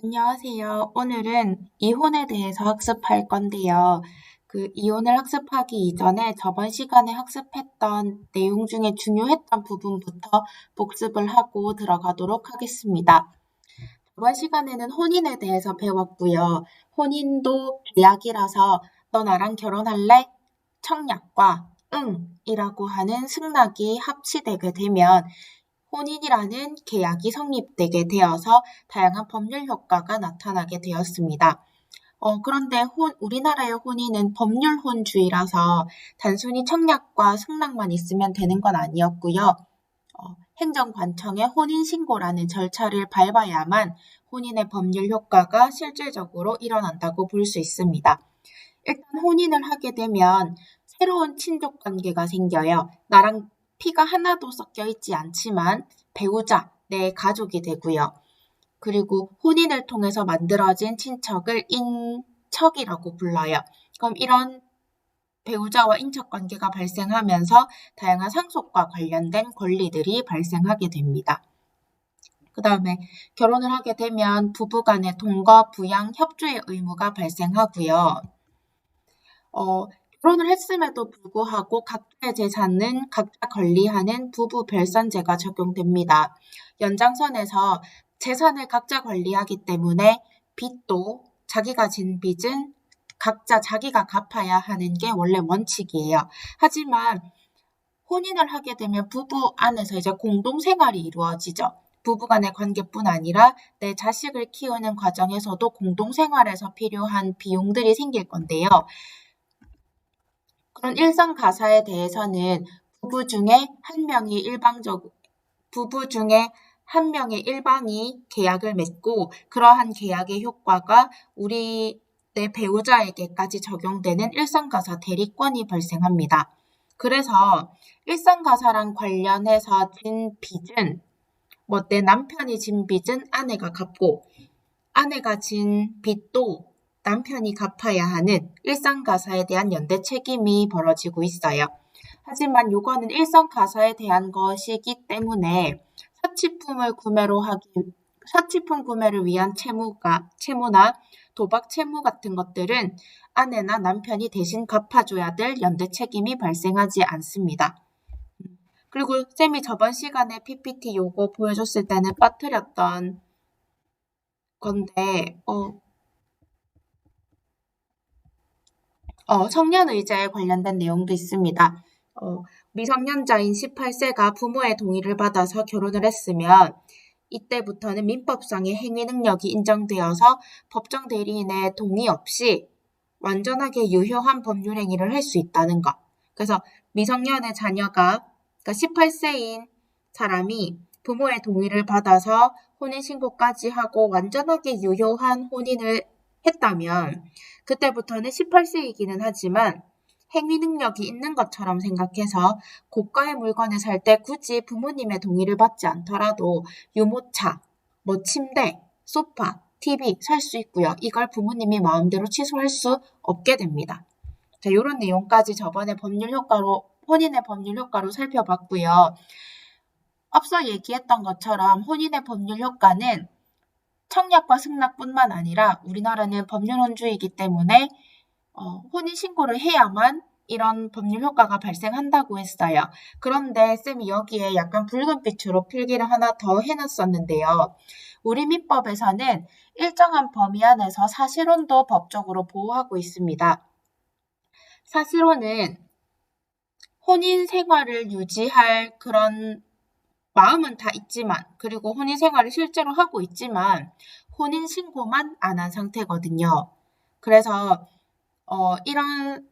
안녕하세요. 오늘은 이혼에 대해서 학습할 건데요. 이혼을 학습하기 이전에 저번 시간에 학습했던 내용 중에 중요했던 부분부터 복습을 하고 들어가도록 하겠습니다. 저번 시간에는 혼인에 대해서 배웠고요. 혼인도 계약이라서 너 나랑 결혼할래? 청약과 응이라고 하는 승낙이 합치되게 되면 혼인이라는 계약이 성립되게 되어서 다양한 법률 효과가 나타나게 되었습니다. 그런데 우리나라의 혼인은 법률혼주의라서 단순히 청약과 승낙만 있으면 되는 건 아니었고요. 행정관청의 혼인신고라는 절차를 밟아야만 혼인의 법률 효과가 실질적으로 일어난다고 볼 수 있습니다. 일단 혼인을 하게 되면 새로운 친족 관계가 생겨요. 나랑 피가 하나도 섞여 있지 않지만 배우자, 내 가족이 되고요. 그리고 혼인을 통해서 만들어진 친척을 인척이라고 불러요. 그럼 이런 배우자와 인척 관계가 발생하면서 다양한 상속과 관련된 권리들이 발생하게 됩니다. 그 다음에 결혼을 하게 되면 부부 간의 동거, 부양, 협조의 의무가 발생하고요. 결혼을 했음에도 불구하고 각자의 재산은 각자 관리하는 부부 별산제가 적용됩니다. 연장선에서 재산을 각자 관리하기 때문에 빚도 자기가 진 빚은 각자 자기가 갚아야 하는 게 원래 원칙이에요. 하지만 혼인을 하게 되면 부부 안에서 이제 공동생활이 이루어지죠. 부부간의 관계뿐 아니라 내 자식을 키우는 과정에서도 공동생활에서 필요한 비용들이 생길 건데요. 그런 일상 가사에 대해서는 부부 중에 한 명의 일방이 계약을 맺고 그러한 계약의 효과가 내 배우자에게까지 적용되는 일상가사 대리권이 발생합니다. 그래서 일상가사랑 관련해서 진 빚은 내 남편이 진 빚은 아내가 갚고 아내가 진 빚도 남편이 갚아야 하는 일상가사에 대한 연대 책임이 벌어지고 있어요. 하지만 요거는 일상가사에 대한 것이기 때문에 사치품 구매를 위한 채무나 도박 채무 같은 것들은 아내나 남편이 대신 갚아줘야 될 연대 책임이 발생하지 않습니다. 그리고 쌤이 저번 시간에 PPT 요거 보여줬을 때는 빠뜨렸던 건데, 성년의제에 관련된 내용도 있습니다. 미성년자인 18세가 부모의 동의를 받아서 결혼을 했으면 이때부터는 민법상의 행위 능력이 인정되어서 법정 대리인의 동의 없이 완전하게 유효한 법률 행위를 할 수 있다는 것. 그래서 미성년의 자녀가, 그러니까 18세인 사람이 부모의 동의를 받아서 혼인신고까지 하고 완전하게 유효한 혼인을 했다면 그때부터는 18세이기는 하지만 행위 능력이 있는 것처럼 생각해서 고가의 물건을 살 때 굳이 부모님의 동의를 받지 않더라도 유모차, 침대, 소파, TV 살 수 있고요. 이걸 부모님이 마음대로 취소할 수 없게 됩니다. 자, 이런 내용까지 저번에 혼인의 법률 효과로 살펴봤고요. 앞서 얘기했던 것처럼 혼인의 법률 효과는 청약과 승낙뿐만 아니라 우리나라는 법률혼주의이기 때문에 혼인신고를 해야만 이런 법률 효과가 발생한다고 했어요. 그런데 쌤이 여기에 약간 붉은빛으로 필기를 하나 더 해놨었는데요. 우리 민법에서는 일정한 범위 안에서 사실혼도 법적으로 보호하고 있습니다. 사실혼은 혼인 생활을 유지할 그런 마음은 다 있지만, 그리고 혼인 생활을 실제로 하고 있지만 혼인 신고만 안 한 상태거든요. 그래서 이런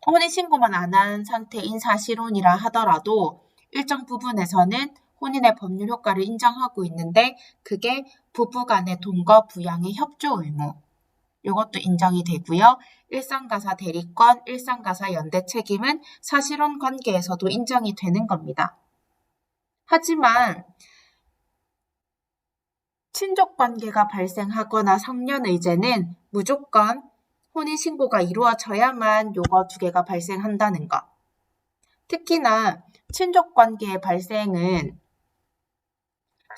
혼인 신고만 안 한 상태인 사실혼이라 하더라도 일정 부분에서는 혼인의 법률 효과를 인정하고 있는데 그게 부부 간의 동거 부양의 협조 의무 이것도 인정이 되고요. 일상가사 대리권, 일상가사 연대 책임은 사실혼 관계에서도 인정이 되는 겁니다. 하지만 친족 관계가 발생하거나 성년의제는 무조건 혼인신고가 이루어져야만 요거 두 개가 발생한다는 것. 특히나 친족 관계의 발생은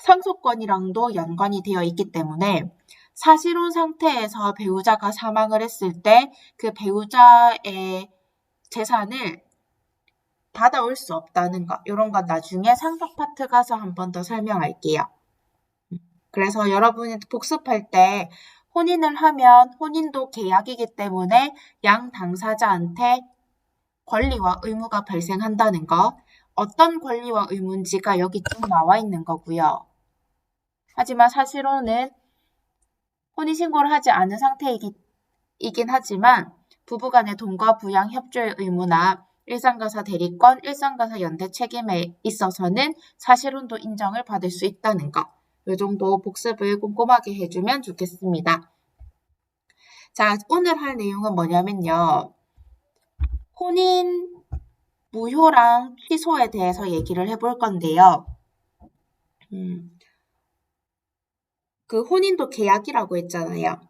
상속권이랑도 연관이 되어 있기 때문에 사실혼 상태에서 배우자가 사망을 했을 때 그 배우자의 재산을 받아올 수 없다는 거. 이런 건 나중에 상속 파트 가서 한 번 더 설명할게요. 그래서 여러분이 복습할 때 혼인을 하면 혼인도 계약이기 때문에 양 당사자한테 권리와 의무가 발생한다는 거. 어떤 권리와 의무인지가 여기 쭉 나와 있는 거고요. 하지만 사실혼은 혼인신고를 하지 않은 상태이긴 하지만 부부간의 돈과 부양 협조의 의무나 일상가사 대리권, 일상가사 연대 책임에 있어서는 사실혼도 인정을 받을 수 있다는 거. 이 정도 복습을 꼼꼼하게 해주면 좋겠습니다. 자, 오늘 할 내용은 뭐냐면요. 혼인 무효랑 취소에 대해서 얘기를 해볼 건데요. 그 혼인도 계약이라고 했잖아요.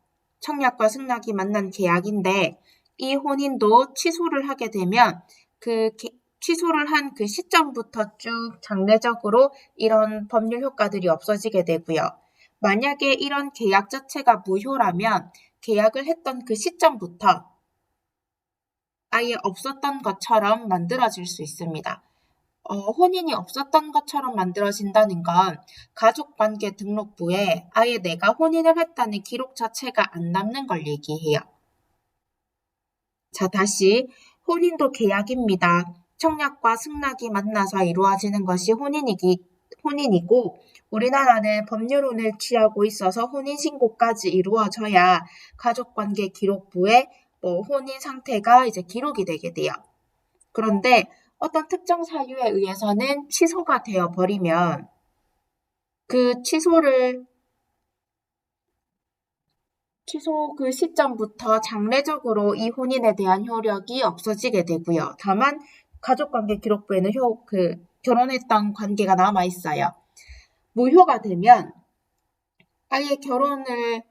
청약과 승낙이 만난 계약인데 이 혼인도 취소를 하게 되면 취소를 한 그 시점부터 쭉 장래적으로 이런 법률 효과들이 없어지게 되고요. 만약에 이런 계약 자체가 무효라면 계약을 했던 그 시점부터 아예 없었던 것처럼 만들어질 수 있습니다. 혼인이 없었던 것처럼 만들어진다는 건 가족관계 등록부에 아예 내가 혼인을 했다는 기록 자체가 안 남는 걸 얘기해요. 자, 다시 혼인도 계약입니다. 청약과 승낙이 만나서 이루어지는 것이 혼인이고 우리나라는 법률혼을 취하고 있어서 혼인신고까지 이루어져야 가족관계 기록부에 혼인 상태가 이제 기록이 되게 돼요. 그런데 어떤 특정 사유에 의해서는 취소가 되어버리면 그 취소 그 시점부터 장래적으로 이 혼인에 대한 효력이 없어지게 되고요. 다만 가족관계 기록부에는 결혼했던 관계가 남아있어요. 무효가 되면 아예 결혼을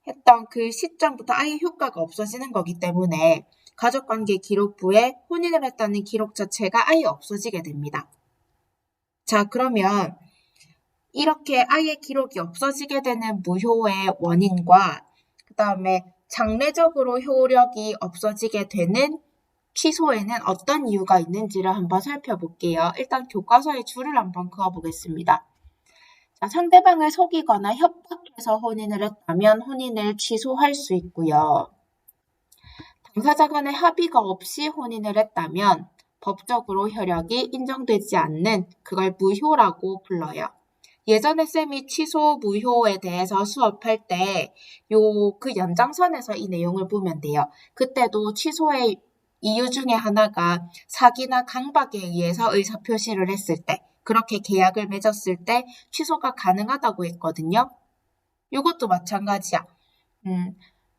했던 그 시점부터 아예 효과가 없어지는 거기 때문에 가족관계 기록부에 혼인을 했다는 기록 자체가 아예 없어지게 됩니다. 자, 그러면 이렇게 아예 기록이 없어지게 되는 무효의 원인과 그 다음에 장래적으로 효력이 없어지게 되는 취소에는 어떤 이유가 있는지를 한번 살펴볼게요. 일단 교과서에 줄을 한번 그어보겠습니다. 자, 상대방을 속이거나 협박해서 혼인을 했다면 혼인을 취소할 수 있고요. 당사자 간의 합의가 없이 혼인을 했다면 법적으로 효력이 인정되지 않는 그걸 무효라고 불러요. 예전에 쌤이 취소 무효에 대해서 수업할 때 그 연장선에서 이 내용을 보면 돼요. 그때도 취소의 이유 중에 하나가 사기나 강박에 의해서 의사표시를 했을 때, 그렇게 계약을 맺었을 때 취소가 가능하다고 했거든요. 이것도 마찬가지야.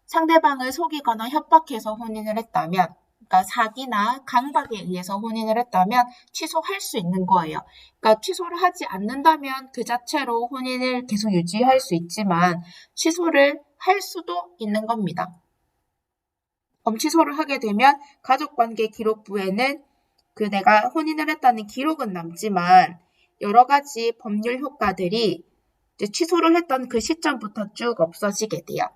상대방을 속이거나 협박해서 혼인을 했다면, 그러니까 사기나 강박에 의해서 혼인을 했다면 취소할 수 있는 거예요. 그러니까 취소를 하지 않는다면 그 자체로 혼인을 계속 유지할 수 있지만 취소를 할 수도 있는 겁니다. 그럼 취소를 하게 되면 가족관계 기록부에는 내가 혼인을 했다는 기록은 남지만 여러 가지 법률 효과들이 이제 취소를 했던 그 시점부터 쭉 없어지게 돼요.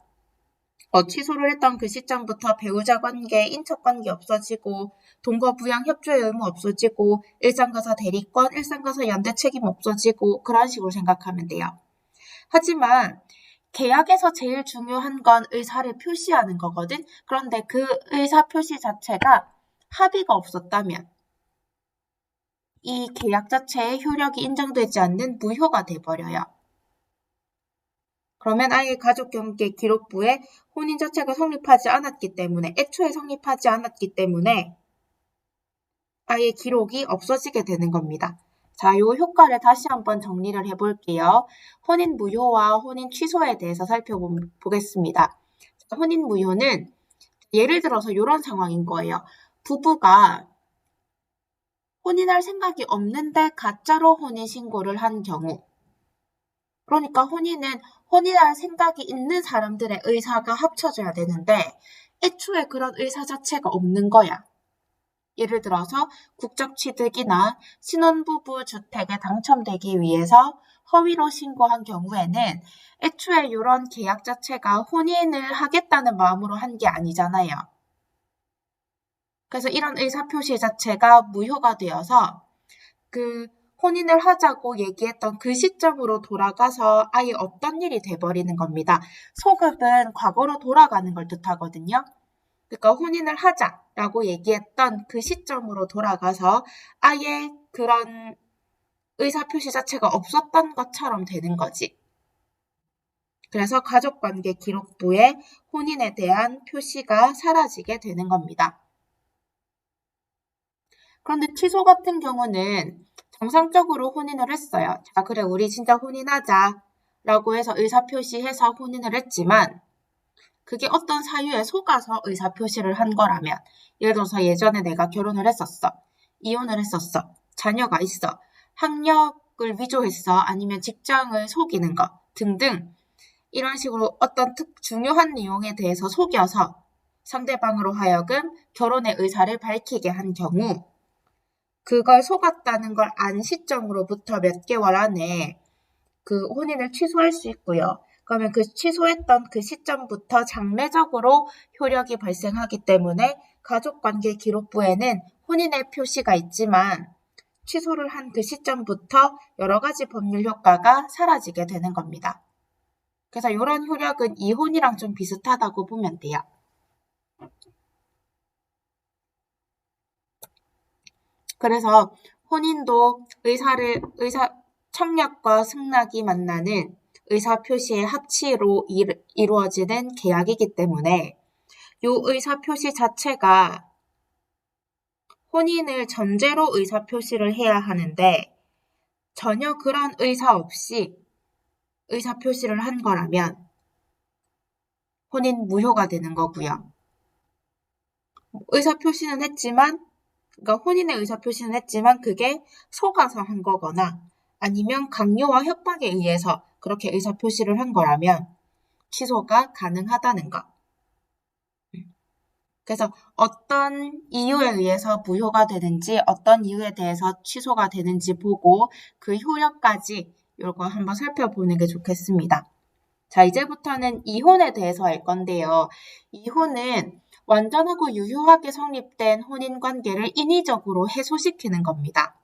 취소를 했던 그 시점부터 배우자 관계, 인척 관계 없어지고 돈과 부양 협조의 의무 없어지고 일상가사 대리권, 일상가사 연대 책임 없어지고 그런 식으로 생각하면 돼요. 하지만 계약에서 제일 중요한 건 의사를 표시하는 거거든. 그런데 그 의사 표시 자체가 합의가 없었다면 이 계약 자체의 효력이 인정되지 않는 무효가 돼버려요. 그러면 아예 가족관계 기록부에 혼인 자체가 성립하지 않았기 때문에, 애초에 성립하지 않았기 때문에 아예 기록이 없어지게 되는 겁니다. 자, 이 효과를 다시 한번 정리를 해볼게요. 혼인 무효와 혼인 취소에 대해서 살펴보겠습니다. 혼인 무효는 예를 들어서 이런 상황인 거예요. 부부가 혼인할 생각이 없는데 가짜로 혼인신고를 한 경우. 그러니까 혼인할 생각이 있는 사람들의 의사가 합쳐져야 되는데 애초에 그런 의사 자체가 없는 거야. 예를 들어서 국적 취득이나 신혼부부 주택에 당첨되기 위해서 허위로 신고한 경우에는 애초에 이런 계약 자체가 혼인을 하겠다는 마음으로 한 게 아니잖아요. 그래서 이런 의사표시 자체가 무효가 되어서 그 혼인을 하자고 얘기했던 그 시점으로 돌아가서 아예 없던 일이 돼버리는 겁니다. 소급은 과거로 돌아가는 걸 뜻하거든요. 그러니까 혼인을 하자라고 얘기했던 그 시점으로 돌아가서 아예 그런 의사표시 자체가 없었던 것처럼 되는 거지. 그래서 가족관계 기록부에 혼인에 대한 표시가 사라지게 되는 겁니다. 그런데 취소 같은 경우는 정상적으로 혼인을 했어요. 자, 그래, 우리 진짜 혼인하자 라고 해서 의사표시해서 혼인을 했지만 그게 어떤 사유에 속아서 의사표시를 한 거라면, 예를 들어서 예전에 내가 결혼을 했었어. 이혼을 했었어. 자녀가 있어. 학력을 위조했어. 아니면 직장을 속이는 거 등등 이런 식으로 어떤 중요한 내용에 대해서 속여서 상대방으로 하여금 결혼의 의사를 밝히게 한 경우 그걸 속았다는 걸 안 시점으로부터 몇 개월 안에 그 혼인을 취소할 수 있고요. 그러면 그 취소했던 그 시점부터 장래적으로 효력이 발생하기 때문에 가족관계 기록부에는 혼인의 표시가 있지만 취소를 한 그 시점부터 여러 가지 법률 효과가 사라지게 되는 겁니다. 그래서 이런 효력은 이혼이랑 좀 비슷하다고 보면 돼요. 그래서 혼인도 청약과 승낙이 만나는 의사표시의 합치로 이루어지는 계약이기 때문에 이 의사표시 자체가 혼인을 전제로 의사표시를 해야 하는데 전혀 그런 의사 없이 의사표시를 한 거라면 혼인 무효가 되는 거고요. 의사표시는 했지만 그러니까 혼인의 의사표시는 했지만 그게 속아서 한 거거나 아니면 강요와 협박에 의해서 그렇게 의사표시를 한 거라면 취소가 가능하다는 것. 그래서 어떤 이유에 의해서 무효가 되는지 어떤 이유에 대해서 취소가 되는지 보고 그 효력까지 이거 한번 살펴보는 게 좋겠습니다. 자, 이제부터는 이혼에 대해서 알 건데요. 이혼은 완전하고 유효하게 성립된 혼인관계를 인위적으로 해소시키는 겁니다.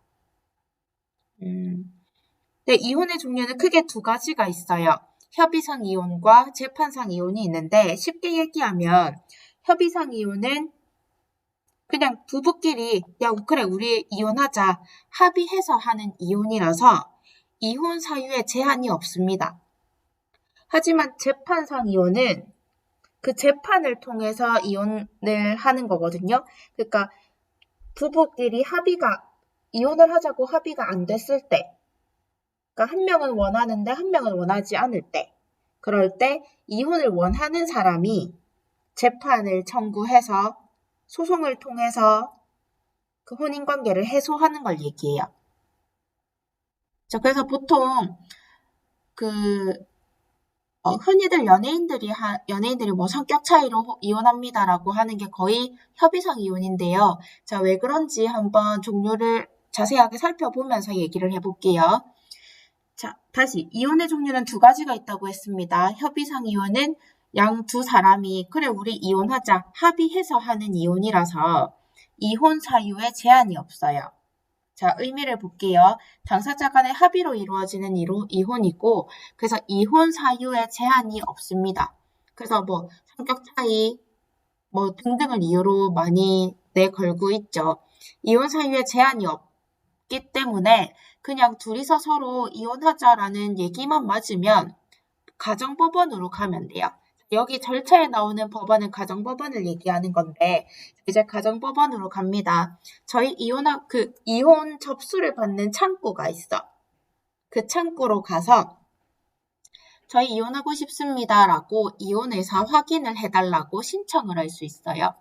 네, 이혼의 종류는 크게 두 가지가 있어요. 협의상 이혼과 재판상 이혼이 있는데 쉽게 얘기하면 협의상 이혼은 그냥 부부끼리 야 그래 우리 이혼하자 합의해서 하는 이혼이라서 이혼 사유에 제한이 없습니다. 하지만 재판상 이혼은 그 재판을 통해서 이혼을 하는 거거든요. 그러니까 부부끼리 이혼을 하자고 합의가 안 됐을 때, 그러니까 한 명은 원하는데 한 명은 원하지 않을 때, 그럴 때 이혼을 원하는 사람이 재판을 청구해서 소송을 통해서 그 혼인관계를 해소하는 걸 얘기해요. 자, 그래서 보통 흔히들 연예인들이 뭐 성격 차이로 이혼합니다라고 하는 게 거의 협의상 이혼인데요. 자, 왜 그런지 한번 종류를 자세하게 살펴보면서 얘기를 해볼게요. 자, 다시 이혼의 종류는 두 가지가 있다고 했습니다. 협의상 이혼은 양 두 사람이 그래 우리 이혼하자 합의해서 하는 이혼이라서 이혼 사유에 제한이 없어요. 자, 의미를 볼게요. 당사자 간의 합의로 이루어지는 이혼이고 그래서 이혼 사유에 제한이 없습니다. 그래서 뭐 성격 차이 뭐 등등을 이유로 많이 내걸고 있죠. 이혼 사유에 제한이 없기 때문에 그냥 둘이서 서로 이혼하자라는 얘기만 맞으면 가정법원으로 가면 돼요. 여기 절차에 나오는 법원은 가정법원을 얘기하는 건데 이제 가정법원으로 갑니다. 저희 이혼 접수를 받는 창구가 있어. 그 창구로 가서 저희 이혼하고 싶습니다라고 이혼 의사 확인을 해달라고 신청을 할 수 있어요.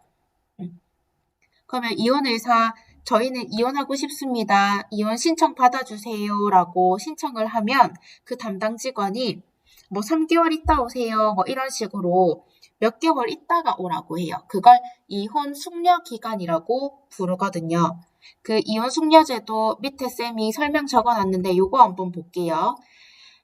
그러면 이혼 의사 저희는 이혼하고 싶습니다. 이혼 신청 받아주세요라고 신청을 하면 그 담당 직원이 뭐 3개월 있다 오세요. 뭐 이런 식으로 몇 개월 있다가 오라고 해요. 그걸 이혼 숙려 기간이라고 부르거든요. 그 이혼 숙려제도 밑에 쌤이 설명 적어놨는데 요거 한번 볼게요.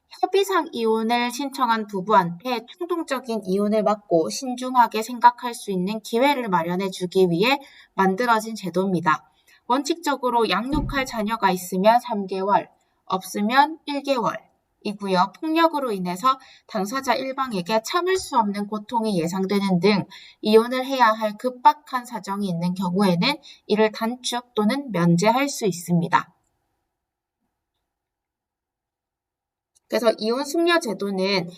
협의상 이혼을 신청한 부부한테 충동적인 이혼을 막고 신중하게 생각할 수 있는 기회를 마련해 주기 위해 만들어진 제도입니다. 원칙적으로 양육할 자녀가 있으면 3개월, 없으면 1개월이고요. 폭력으로 인해서 당사자 일방에게 참을 수 없는 고통이 예상되는 등 이혼을 해야 할 급박한 사정이 있는 경우에는 이를 단축 또는 면제할 수 있습니다. 그래서 이혼 숙려 제도는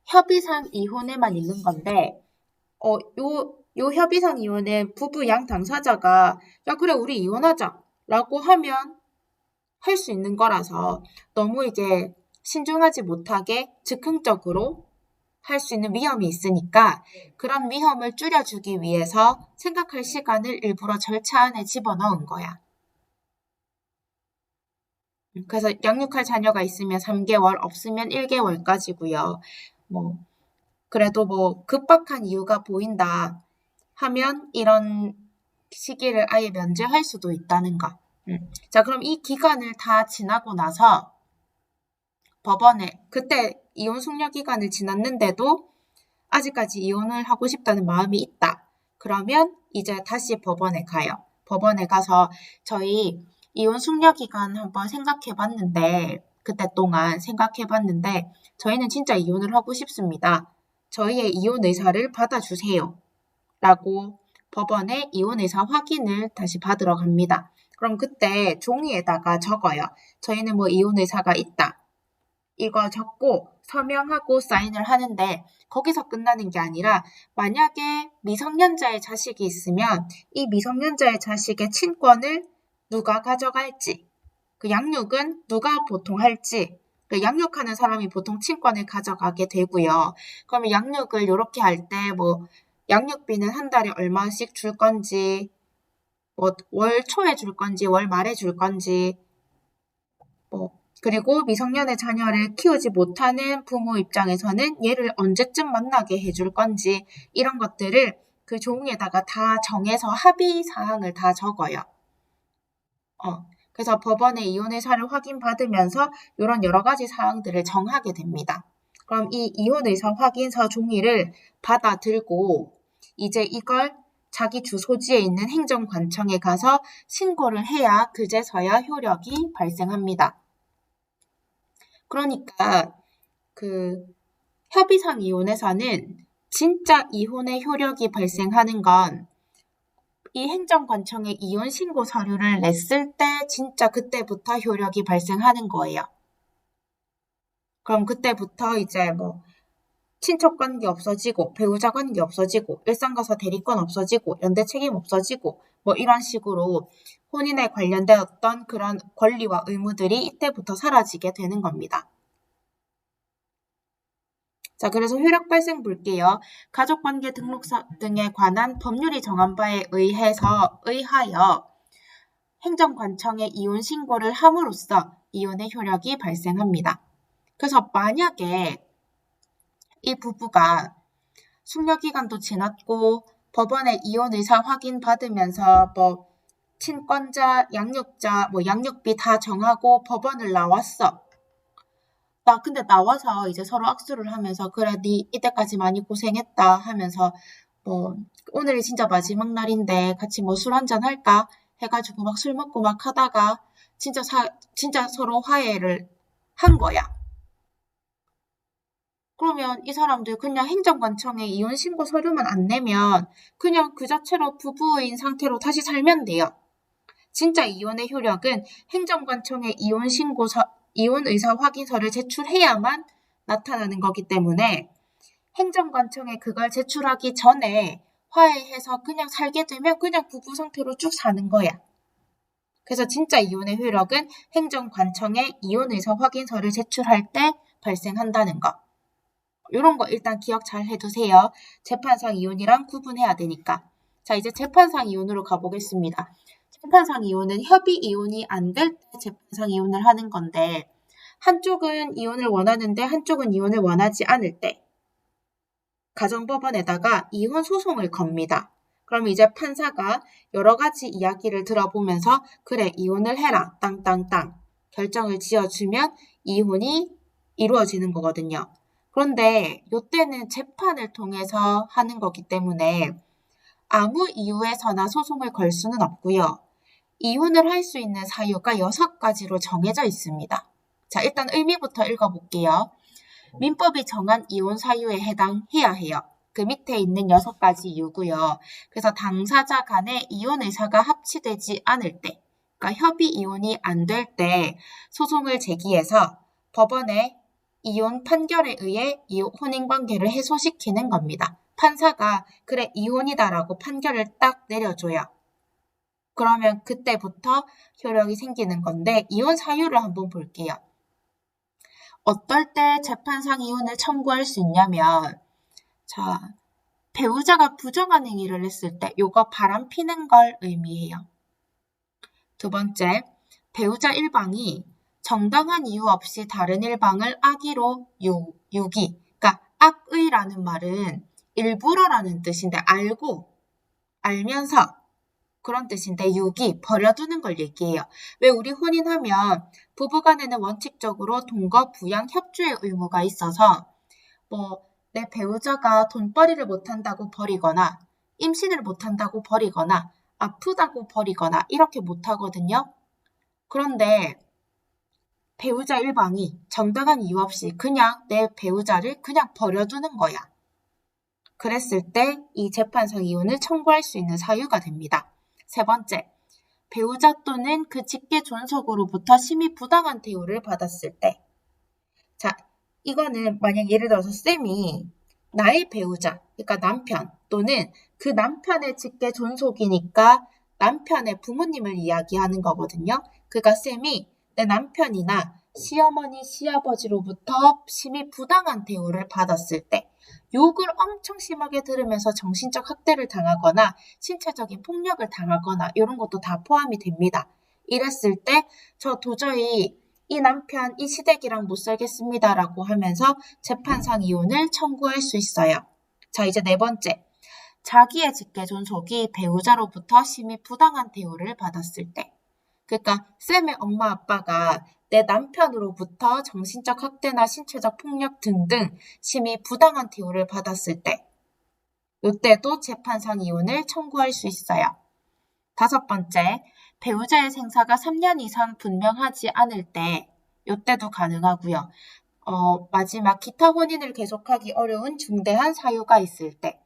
협의상 이혼에만 있는 건데, 요 협의상 이혼은 부부 양 당사자가, 야, 그래, 우리 이혼하자. 라고 하면 할 수 있는 거라서 너무 이게 신중하지 못하게 즉흥적으로 할 수 있는 위험이 있으니까 그런 위험을 줄여주기 위해서 생각할 시간을 일부러 절차 안에 집어넣은 거야. 그래서 양육할 자녀가 있으면 3개월, 없으면 1개월까지고요. 그래도 급박한 이유가 보인다 하면 이런 시기를 아예 면제할 수도 있다는 거. 자, 그럼 이 기간을 다 지나고 나서 법원에, 그때 이혼 숙려 기간을 지났는데도 아직까지 이혼을 하고 싶다는 마음이 있다. 그러면 이제 다시 법원에 가요. 법원에 가서 저희 이혼 숙려 기간 한번 그때 동안 생각해봤는데 저희는 진짜 이혼을 하고 싶습니다. 저희의 이혼 의사를 받아주세요. 라고 법원에 이혼 의사 확인을 다시 받으러 갑니다. 그럼 그때 종이에다가 적어요. 저희는 이혼 의사가 있다. 이거 적고 서명하고 사인을 하는데 거기서 끝나는 게 아니라 만약에 미성년자의 자식이 있으면 이 미성년자의 자식의 친권을 누가 가져갈지, 그 양육은 누가 보통 할지, 그 양육하는 사람이 보통 친권을 가져가게 되고요. 그러면 양육을 이렇게 할 때 양육비는 한 달에 얼마씩 줄 건지, 월 초에 줄 건지, 월 말에 줄 건지, 그리고 미성년의 자녀를 키우지 못하는 부모 입장에서는 얘를 언제쯤 만나게 해줄 건지 이런 것들을 그 종이에다가 다 정해서 합의 사항을 다 적어요. 그래서 법원에 이혼 의사를 확인받으면서 이런 여러 가지 사항들을 정하게 됩니다. 그럼 이 이혼 의사 확인서 종이를 받아들고 이제 이걸 자기 주소지에 있는 행정관청에 가서 신고를 해야 그제서야 효력이 발생합니다. 그러니까 그 협의상 이혼에서는 진짜 이혼의 효력이 발생하는 건 이 행정관청에 이혼 신고 서류를 냈을 때 진짜 그때부터 효력이 발생하는 거예요. 그럼 그때부터 이제 친척 관계 없어지고 배우자 관계 없어지고 일상가사 대리권 없어지고 연대 책임 없어지고 이런 식으로 혼인에 관련된 어떤 그런 권리와 의무들이 이때부터 사라지게 되는 겁니다. 자, 그래서 효력 발생 볼게요. 가족관계 등록서 등에 관한 법률이 정한 바에 의하여 행정관청에 이혼 신고를 함으로써 이혼의 효력이 발생합니다. 그래서 만약에 이 부부가 숙려기간도 지났고 법원에 이혼 의사 확인 받으면서 친권자, 양육자, 양육비 다 정하고 법원을 나왔어. 근데 나와서 이제 서로 악수를 하면서 그래 네 이때까지 많이 고생했다 하면서 오늘이 진짜 마지막 날인데 같이 술 한잔 할까 해가지고 막 술 먹고 막 하다가 진짜 서로 화해를 한 거야. 그러면 이 사람들 그냥 행정관청에 이혼 신고 서류만 안 내면 그냥 그 자체로 부부인 상태로 다시 살면 돼요. 진짜 이혼의 효력은 행정관청에 이혼 의사 확인서를 제출해야만 나타나는 거기 때문에 행정관청에 그걸 제출하기 전에 화해해서 그냥 살게 되면 그냥 부부 상태로 쭉 사는 거야. 그래서 진짜 이혼의 효력은 행정관청에 이혼 의사 확인서를 제출할 때 발생한다는 거. 이런 거 일단 기억 잘 해두세요. 재판상 이혼이랑 구분해야 되니까. 자, 이제 재판상 이혼으로 가보겠습니다. 재판상 이혼은 협의 이혼이 안 될 때 재판상 이혼을 하는 건데 한쪽은 이혼을 원하는데 한쪽은 이혼을 원하지 않을 때 가정법원에다가 이혼 소송을 겁니다. 그럼 이제 판사가 여러 가지 이야기를 들어보면서 그래 이혼을 해라 땅땅땅 결정을 지어주면 이혼이 이루어지는 거거든요. 그런데 이때는 재판을 통해서 하는 거기 때문에 아무 이유에서나 소송을 걸 수는 없고요. 이혼을 할 수 있는 사유가 6가지로 정해져 있습니다. 자, 일단 의미부터 읽어볼게요. 민법이 정한 이혼 사유에 해당해야 해요. 그 밑에 있는 6가지 이유고요. 그래서 당사자 간의 이혼 의사가 합치되지 않을 때, 그러니까 협의 이혼이 안 될 때 소송을 제기해서 법원에 이혼 판결에 의해 혼인관계를 해소시키는 겁니다. 판사가 그래 이혼이다라고 판결을 딱 내려줘요. 그러면 그때부터 효력이 생기는 건데 이혼 사유를 한번 볼게요. 어떨 때 재판상 이혼을 청구할 수 있냐면 자, 배우자가 부정한 행위를 했을 때 요거 바람피는 걸 의미해요. 두 번째, 배우자 일방이 정당한 이유 없이 다른 일방을 악의로 유기. 그러니까 악의라는 말은 일부러라는 뜻인데 알면서 그런 뜻인데 유기, 버려두는 걸 얘기해요. 왜 우리 혼인하면 부부간에는 원칙적으로 동거, 부양, 협조의 의무가 있어서 내 배우자가 돈벌이를 못한다고 버리거나 임신을 못한다고 버리거나 아프다고 버리거나 이렇게 못하거든요. 그런데 배우자 일방이 정당한 이유 없이 그냥 내 배우자를 그냥 버려두는 거야. 그랬을 때 이 재판상 이혼을 청구할 수 있는 사유가 됩니다. 세 번째, 배우자 또는 그 직계 존속으로부터 심히 부당한 대우를 받았을 때. 자, 이거는 만약 예를 들어서 쌤이 나의 배우자, 그러니까 남편 또는 그 남편의 직계 존속이니까 남편의 부모님을 이야기하는 거거든요. 그러니까 쌤이 내 남편이나 시어머니, 시아버지로부터 심히 부당한 대우를 받았을 때 욕을 엄청 심하게 들으면서 정신적 학대를 당하거나 신체적인 폭력을 당하거나 이런 것도 다 포함이 됩니다. 이랬을 때 저 도저히 이 남편, 이 시댁이랑 못 살겠습니다라고 하면서 재판상 이혼을 청구할 수 있어요. 자, 이제 네 번째. 자기의 직계 존속이 배우자로부터 심히 부당한 대우를 받았을 때. 그러니까 쌤의 엄마 아빠가 내 남편으로부터 정신적 학대나 신체적 폭력 등등 심히 부당한 대우를 받았을 때 이때도 재판상 이혼을 청구할 수 있어요. 다섯 번째, 배우자의 생사가 3년 이상 분명하지 않을 때 이때도 가능하고요. 마지막 기타 혼인을 계속하기 어려운 중대한 사유가 있을 때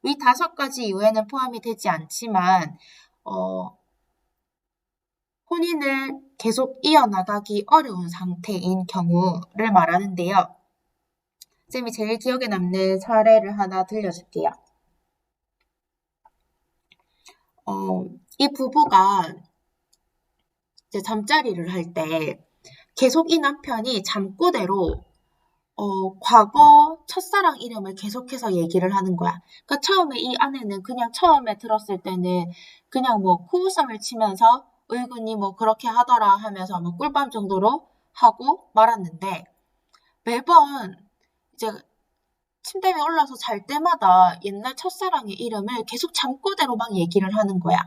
위 5가지 이유에는 포함이 되지 않지만 혼인을 계속 이어나가기 어려운 상태인 경우를 말하는데요. 쌤이 제일 기억에 남는 사례를 하나 들려줄게요. 이 부부가 이제 잠자리를 할 때 계속 이 남편이 잠꼬대로 과거 첫사랑 이름을 계속해서 얘기를 하는 거야. 그러니까 처음에 이 아내는 그냥 처음에 들었을 때는 그냥 코웃음을 치면서 의군이 그렇게 하더라 하면서 꿀밤 정도로 하고 말았는데 매번 이제 침대 위에 올라서 잘 때마다 옛날 첫사랑의 이름을 계속 잠꼬대로 막 얘기를 하는 거야.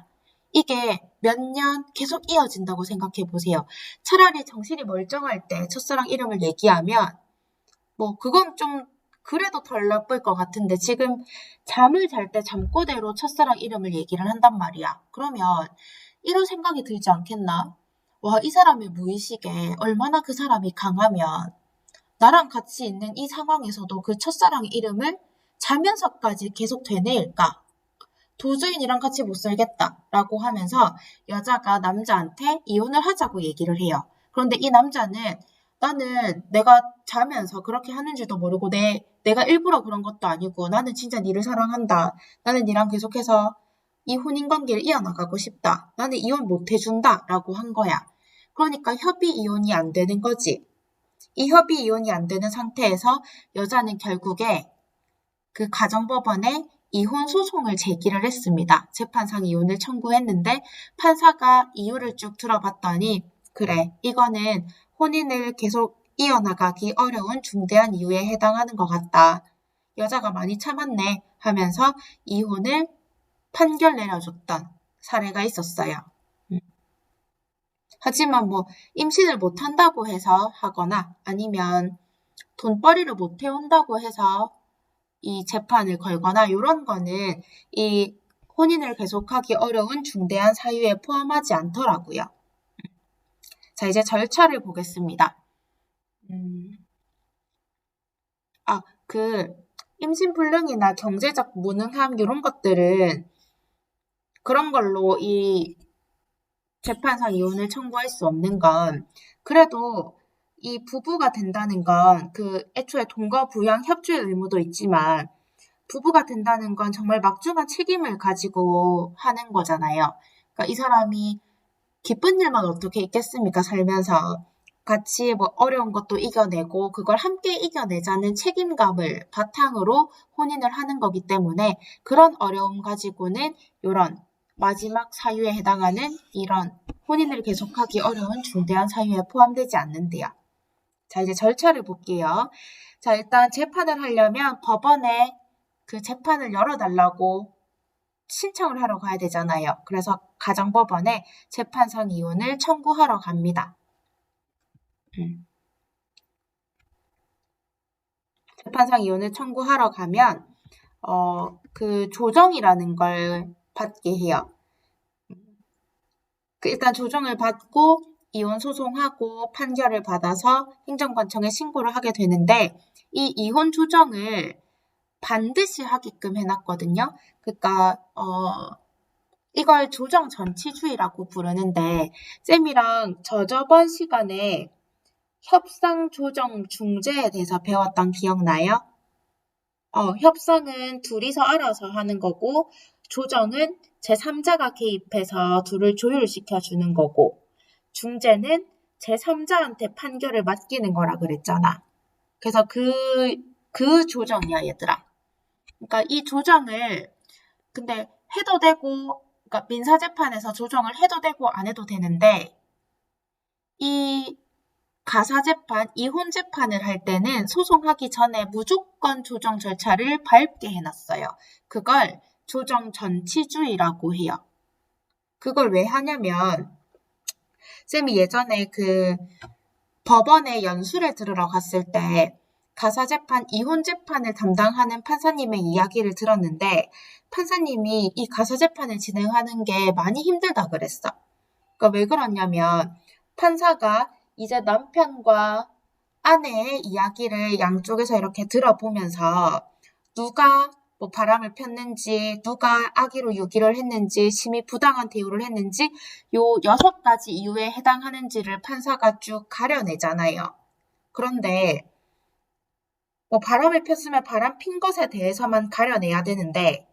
이게 몇 년 계속 이어진다고 생각해 보세요. 차라리 정신이 멀쩡할 때 첫사랑 이름을 얘기하면 그건 좀 그래도 덜 나쁠 것 같은데 지금 잠을 잘 때 잠꼬대로 첫사랑 이름을 얘기를 한단 말이야. 그러면 이런 생각이 들지 않겠나? 와, 이 사람의 무의식에 얼마나 그 사람이 강하면 나랑 같이 있는 이 상황에서도 그 첫사랑 이름을 자면서까지 계속 되뇌일까? 도저히 니랑 같이 못 살겠다라고 하면서 여자가 남자한테 이혼을 하자고 얘기를 해요. 그런데 이 남자는 나는 내가 자면서 그렇게 하는지도 모르고 내가 일부러 그런 것도 아니고 나는 진짜 니를 사랑한다. 나는 니랑 계속해서 이 혼인관계를 이어나가고 싶다. 나는 이혼 못 해준다 라고 한 거야. 그러니까 협의 이혼이 안 되는 거지. 이 협의 이혼이 안 되는 상태에서 여자는 결국에 그 가정법원에 이혼 소송을 제기를 했습니다. 재판상 이혼을 청구했는데 판사가 이유를 쭉 들어봤더니 그래, 이거는 혼인을 계속 이어나가기 어려운 중대한 이유에 해당하는 것 같다. 여자가 많이 참았네 하면서 이혼을 판결 내려줬던 사례가 있었어요. 하지만 뭐 임신을 못한다고 해서 하거나 아니면 돈벌이를 못 해온다고 해서 이 재판을 걸거나 이런 거는 이 혼인을 계속하기 어려운 중대한 사유에 포함하지 않더라고요. 자, 이제 절차를 보겠습니다. 임신불능이나 경제적 무능함 이런 것들은 그런 걸로 이 재판상 이혼을 청구할 수 없는 건 그래도 이 부부가 된다는 건 애초에 동거 부양 협조의 의무도 있지만 부부가 된다는 건 정말 막중한 책임을 가지고 하는 거잖아요. 그러니까 이 사람이 기쁜 일만 어떻게 있겠습니까? 살면서 같이 뭐 어려운 것도 이겨내고 그걸 함께 이겨내자는 책임감을 바탕으로 혼인을 하는 거기 때문에 그런 어려움 가지고는 이런 마지막 사유에 해당하는 이런 혼인을 계속하기 어려운 중대한 사유에 포함되지 않는데요. 자, 이제 절차를 볼게요. 자, 일단 재판을 하려면 법원에 그 재판을 열어달라고 신청을 하러 가야 되잖아요. 그래서 가정법원에 재판상 이혼을 청구하러 갑니다. 재판상 이혼을 청구하러 가면 그 조정이라는 걸 받게 해요. 일단 조정을 받고 이혼 소송하고 판결을 받아서 행정관청에 신고를 하게 되는데 이 이혼 조정을 반드시 하게끔 해놨거든요. 그러니까 이걸 조정 전치주의라고 부르는데 쌤이랑 저번 시간에 협상 조정 중재에 대해서 배웠던 기억나요? 협상은 둘이서 알아서 하는 거고 조정은 제3자가 개입해서 둘을 조율시켜 주는 거고 중재는 제3자한테 판결을 맡기는 거라 그랬잖아. 그래서 그 조정이야, 얘들아. 그러니까 이 조정을 근데 해도 되고 그러니까 민사재판에서 조정을 해도 되고 안 해도 되는데 이 가사재판, 이혼재판을 할 때는 소송하기 전에 무조건 조정 절차를 밟게 해놨어요. 그걸 조정 전치주의라고 해요. 그걸 왜 하냐면 쌤이 예전에 법원에 연수를 들으러 갔을 때 가사재판, 이혼재판을 담당하는 판사님의 이야기를 들었는데 판사님이 이 가사재판을 진행하는 게 많이 힘들다 그랬어. 그러니까 왜 그러냐면 판사가 이제 남편과 아내의 이야기를 양쪽에서 이렇게 들어보면서 누가 뭐 바람을 폈는지, 누가 악의로 유기를 했는지, 심히 부당한 대우를 했는지 요 6가지 이유에 해당하는지를 판사가 쭉 가려내잖아요. 그런데 뭐 바람을 폈으면 바람 핀 것에 대해서만 가려내야 되는데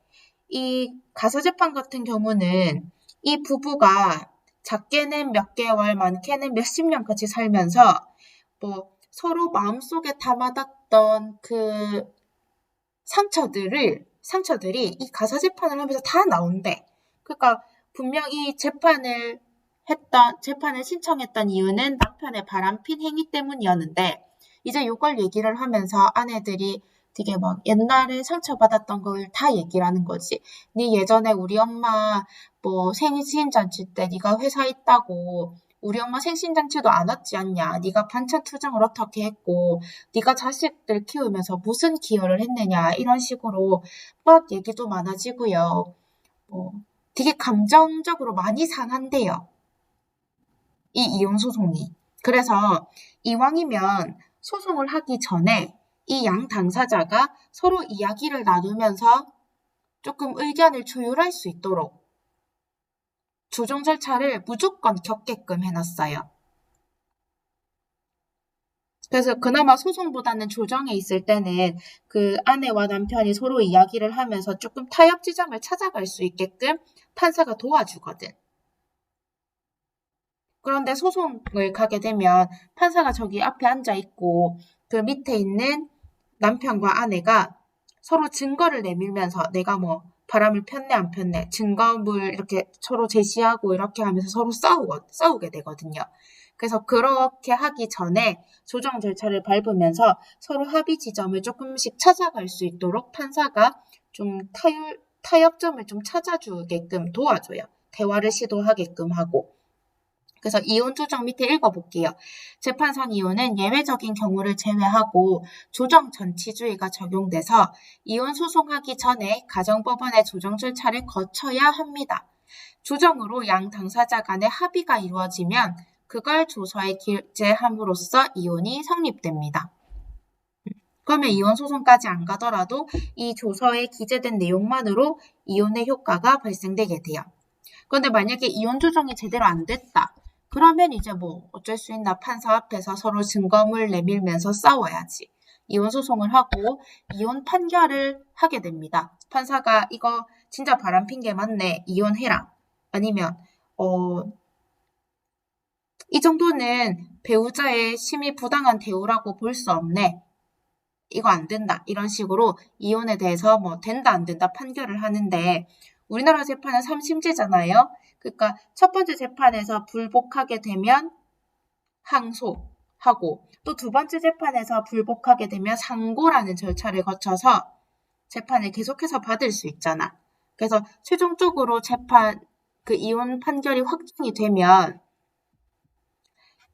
이 가사재판 같은 경우는 이 부부가 작게는 몇 개월, 많게는 몇십 년 같이 살면서 뭐 서로 마음속에 담아뒀던 그 상처들이 이 가사재판을 하면서 다 나온대. 그러니까 분명히 재판을 신청했던 이유는 남편의 바람핀 행위 때문이었는데 이제 이걸 얘기를 하면서 아내들이 되게 막 옛날에 상처받았던 걸 다 얘기를 하는 거지. 네 예전에 우리 엄마 뭐 생신잔치 때 네가 회사에 있다고 우리 엄마 생신잔치도 안 왔지 않냐. 네가 반찬 투정을 어떻게 했고 네가 자식들 키우면서 무슨 기여를 했느냐. 이런 식으로 막 얘기도 많아지고요. 되게 감정적으로 많이 상한대요. 이 이혼 소송이. 그래서 이왕이면 소송을 하기 전에 이 양 당사자가 서로 이야기를 나누면서 조금 의견을 조율할 수 있도록 조정 절차를 무조건 겪게끔 해놨어요. 그래서 그나마 소송보다는 조정에 있을 때는 그 아내와 남편이 서로 이야기를 하면서 조금 타협 지점을 찾아갈 수 있게끔 판사가 도와주거든. 그런데 소송을 가게 되면 판사가 저기 앞에 앉아 있고 그 밑에 있는 남편과 아내가 서로 증거를 내밀면서 내가 뭐 바람을 폈네 안 폈네 증거물 이렇게 서로 제시하고 이렇게 하면서 서로 싸우게 되거든요. 그래서 그렇게 하기 전에 조정 절차를 밟으면서 서로 합의 지점을 조금씩 찾아갈 수 있도록 판사가 좀 타협점을 좀 찾아주게끔 도와줘요. 대화를 시도하게끔 하고. 그래서 이혼 조정 밑에 읽어볼게요. 재판상 이혼은 예외적인 경우를 제외하고 조정 전치주의가 적용돼서 이혼 소송하기 전에 가정법원의 조정 절차를 거쳐야 합니다. 조정으로 양 당사자 간의 합의가 이루어지면 그걸 조서에 기재함으로써 이혼이 성립됩니다. 그러면 이혼 소송까지 안 가더라도 이 조서에 기재된 내용만으로 이혼의 효과가 발생되게 돼요. 그런데 만약에 이혼 조정이 제대로 안 됐다. 그러면 이제 뭐 어쩔 수 있나, 판사 앞에서 서로 증거물 내밀면서 싸워야지. 이혼 소송을 하고 이혼 판결을 하게 됩니다. 판사가 이거 진짜 바람핀 게 맞네, 이혼해라. 아니면 이 정도는 배우자의 심히 부당한 대우라고 볼 수 없네, 이거 안 된다, 이런 식으로 이혼에 대해서 뭐 된다 안 된다 판결을 하는데, 우리나라 재판은 3심제잖아요. 그러니까 첫 번째 재판에서 불복하게 되면 항소하고, 또 두 번째 재판에서 불복하게 되면 상고라는 절차를 거쳐서 재판을 계속해서 받을 수 있잖아. 그래서 최종적으로 이혼 판결이 확정이 되면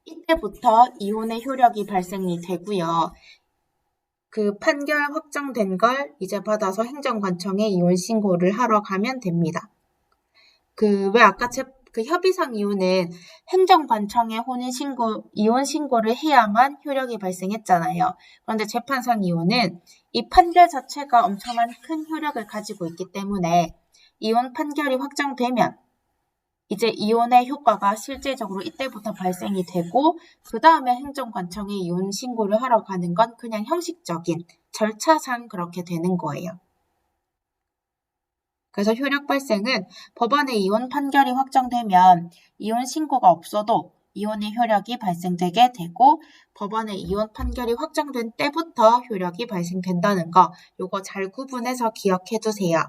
이때부터 이혼의 효력이 발생이 되고요. 그 판결 확정된 걸 이제 받아서 행정관청에 이혼 신고를 하러 가면 됩니다. 왜 아까 협의상 이혼은 행정관청에 이혼 신고를 해야만 효력이 발생했잖아요. 그런데 재판상 이혼은 이 판결 자체가 엄청난 큰 효력을 가지고 있기 때문에 이혼 판결이 확정되면 이제 이혼의 효과가 실제적으로 이때부터 발생이 되고, 그 다음에 행정관청에 이혼 신고를 하러 가는 건 그냥 형식적인 절차상 그렇게 되는 거예요. 그래서 효력 발생은 법원의 이혼 판결이 확정되면 이혼 신고가 없어도 이혼의 효력이 발생되게 되고, 법원의 이혼 판결이 확정된 때부터 효력이 발생된다는 거, 요거 잘 구분해서 기억해 두세요.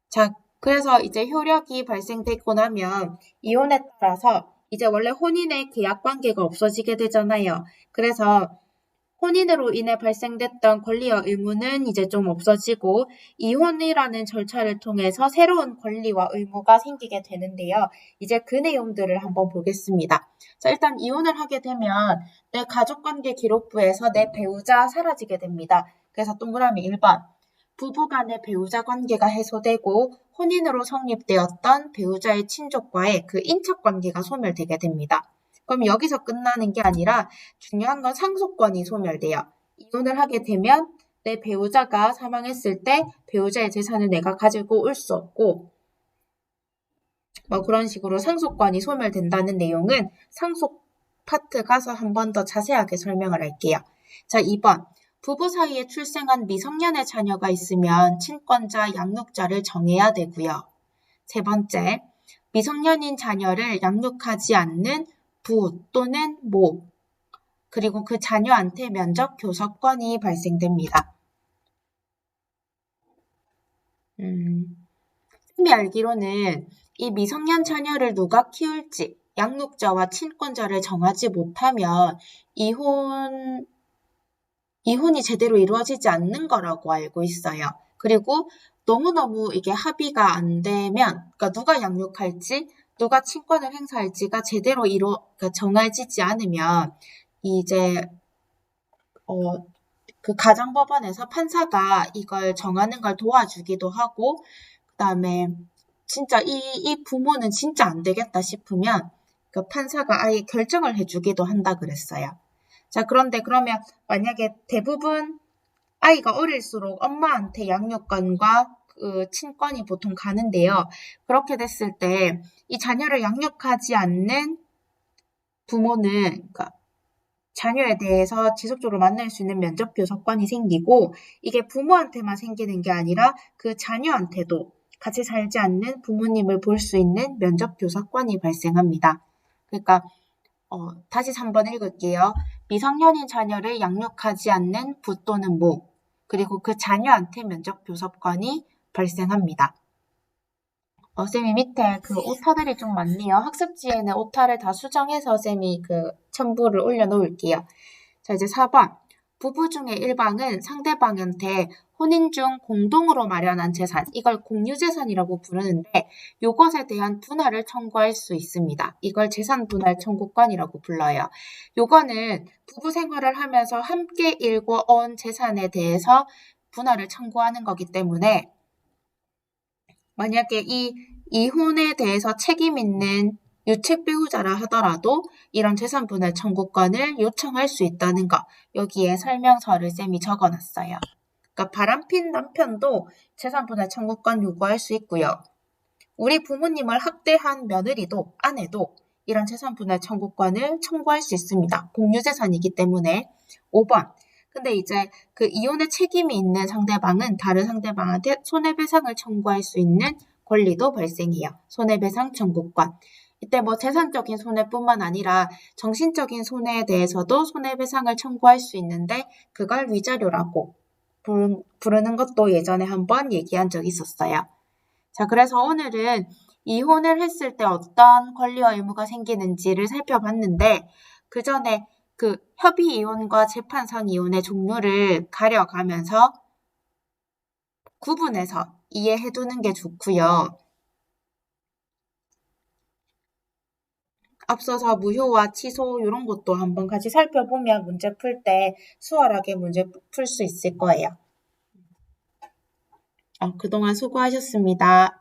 자, 그래서 이제 효력이 발생되고 나면 이혼에 따라서 이제 원래 혼인의 계약 관계가 없어지게 되잖아요. 그래서 혼인으로 인해 발생됐던 권리와 의무는 이제 좀 없어지고, 이혼이라는 절차를 통해서 새로운 권리와 의무가 생기게 되는데요. 이제 그 내용들을 한번 보겠습니다. 자, 일단 이혼을 하게 되면 내 가족관계 기록부에서 내 배우자 사라지게 됩니다. 그래서 동그라미 1번. 부부 간의 배우자 관계가 해소되고 혼인으로 성립되었던 배우자의 친족과의 그 인척관계가 소멸되게 됩니다. 그럼 여기서 끝나는 게 아니라 중요한 건 상속권이 소멸돼요. 이혼을 하게 되면 내 배우자가 사망했을 때 배우자의 재산을 내가 가지고 올 수 없고, 뭐 그런 식으로 상속권이 소멸된다는 내용은 상속 파트 가서 한 번 더 자세하게 설명을 할게요. 자, 2번. 부부 사이에 출생한 미성년의 자녀가 있으면 친권자, 양육자를 정해야 되고요. 세 번째, 미성년인 자녀를 양육하지 않는 부 또는 모, 그리고 그 자녀한테 면접 교섭권이 발생됩니다. 쌤이 알기로는 이 미성년 자녀를 누가 키울지 양육자와 친권자를 정하지 못하면 이혼이 제대로 이루어지지 않는 거라고 알고 있어요. 그리고 너무너무 이게 합의가 안 되면, 그러니까 누가 양육할지, 누가 친권을 행사할지가 제대로 그러니까 정해지지 않으면 이제 그 가정법원에서 판사가 이걸 정하는 걸 도와주기도 하고, 그다음에 진짜 이 부모는 진짜 안 되겠다 싶으면 그 판사가 아예 결정을 해주기도 한다 그랬어요. 자, 그런데 그러면 만약에 대부분 아이가 어릴수록 엄마한테 양육권과 그 친권이 보통 가는데요. 그렇게 됐을 때 이 자녀를 양육하지 않는 부모는, 그러니까 자녀에 대해서 지속적으로 만날 수 있는 면접 교섭권이 생기고, 이게 부모한테만 생기는 게 아니라 그 자녀한테도 같이 살지 않는 부모님을 볼 수 있는 면접 교섭권이 발생합니다. 그러니까 다시 3번 읽을게요. 미성년인 자녀를 양육하지 않는 부 또는 모, 그리고 그 자녀한테 면접 교섭권이 발생합니다. 쌤이 밑에 그 오타들이 좀 많네요. 학습지에는 오타를 다 수정해서 쌤이 그 첨부를 올려놓을게요. 자, 이제 4번. 부부 중에 일방은 상대방한테 혼인 중 공동으로 마련한 재산, 이걸 공유재산이라고 부르는데 요것에 대한 분할을 청구할 수 있습니다. 이걸 재산분할 청구권이라고 불러요. 요거는 부부 생활을 하면서 함께 일궈온 재산에 대해서 분할을 청구하는 거기 때문에 만약에 이 이혼에 대해서 책임 있는 유책 배우자라 하더라도 이런 재산분할 청구권을 요청할 수 있다는 거, 여기에 설명서를 쌤이 적어놨어요. 그러니까 바람핀 남편도 재산분할 청구권 요구할 수 있고요. 우리 부모님을 학대한 며느리도, 아내도 이런 재산분할 청구권을 청구할 수 있습니다. 공유재산이기 때문에. 5번. 근데 이제 그 이혼의 책임이 있는 상대방은 다른 상대방한테 손해배상을 청구할 수 있는 권리도 발생해요. 손해배상 청구권. 이때 뭐 재산적인 손해뿐만 아니라 정신적인 손해에 대해서도 손해배상을 청구할 수 있는데 그걸 위자료라고 부르는 것도 예전에 한번 얘기한 적이 있었어요. 자, 그래서 오늘은 이혼을 했을 때 어떤 권리와 의무가 생기는지를 살펴봤는데 그 전에 그 협의 이혼과 재판상 이혼의 종류를 가려가면서 구분해서 이해해 두는 게 좋고요. 앞서서 무효와 취소 이런 것도 한번 같이 살펴보면 문제 풀 때 수월하게 문제 풀 수 있을 거예요. 그동안 수고하셨습니다.